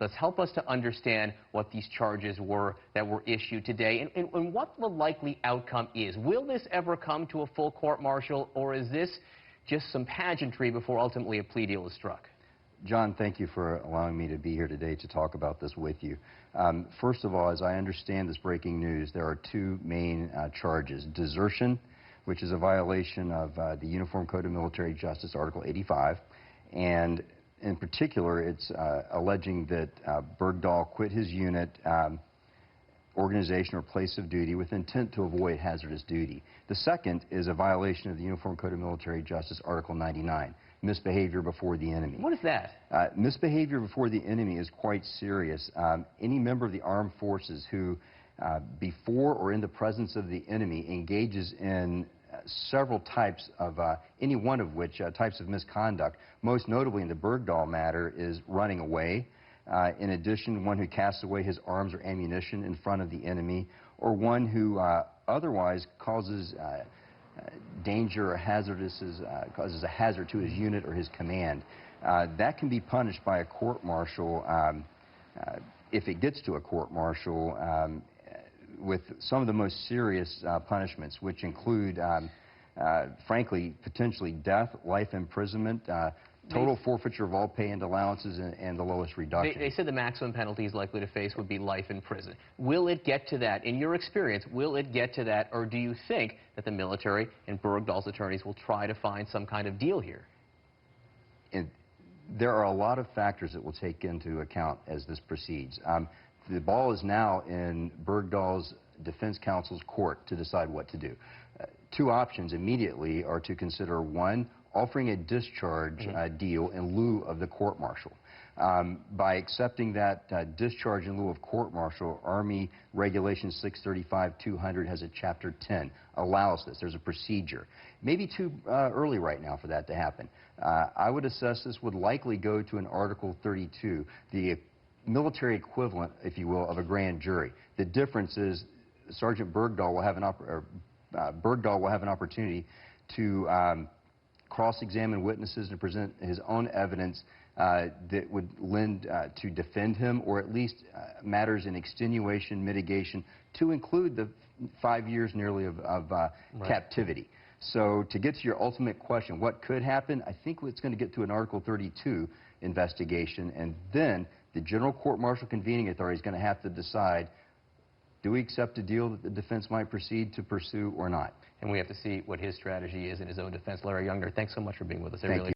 Let's help us to understand what these charges were that were issued today and what the likely outcome is. Will this ever come to a full court-martial, or is this just some pageantry before ultimately a plea deal is struck? John, thank you for allowing me to be here today to talk about this with you. First of all, as I understand this breaking news, there are two main charges. Desertion, which is a violation of the Uniform Code of Military Justice, Article 85, and in particular, it's alleging that Bergdahl quit his unit, organization, or place of duty with intent to avoid hazardous duty. The second is a violation of the Uniform Code of Military Justice, Article 99, misbehavior before the enemy. What is that? Misbehavior before the enemy is quite serious. Any member of the armed forces who, before or in the presence of the enemy, engages in several types of, any one of which types of misconduct, most notably in the Bergdahl matter, is running away. In addition, one who casts away his arms or ammunition in front of the enemy, or one who otherwise causes danger or causes a hazard to his unit or his command. That can be punished by a court-martial if it gets to a court-martial, with some of the most serious punishments, which include, frankly, potentially death, life imprisonment, total forfeiture of all pay and allowances, and the lowest reduction. They said the maximum penalty he's likely to face would be life in prison. Will it get to that? In your experience, will it get to that, or do you think that the military and Bergdahl's attorneys will try to find some kind of deal here? There are a lot of factors that we'll take into account as this proceeds. The ball is now in Bergdahl's defense counsel's court to decide what to do. Two options immediately are to consider: one, offering a discharge deal in lieu of the court-martial. By accepting that discharge in lieu of court-martial, Army Regulation 635-200 has a Chapter 10, allows this. There's a procedure. Maybe too early right now for that to happen. I would assess this would likely go to an Article 32, the military equivalent, if you will, of a grand jury. The difference is Sergeant Bergdahl will have an opportunity to cross-examine witnesses and present his own evidence that would lend to defend him, or at least matters in extenuation, mitigation, to include the 5 years nearly of captivity. So to get to your ultimate question, what could happen? I think it's going to get to an Article 32 investigation, and then the General Court-Martial Convening Authority is going to have to decide, do we accept a deal that the defense might proceed to pursue or not? And we have to see what his strategy is in his own defense. Larry Youngner, thanks so much for being with us. I really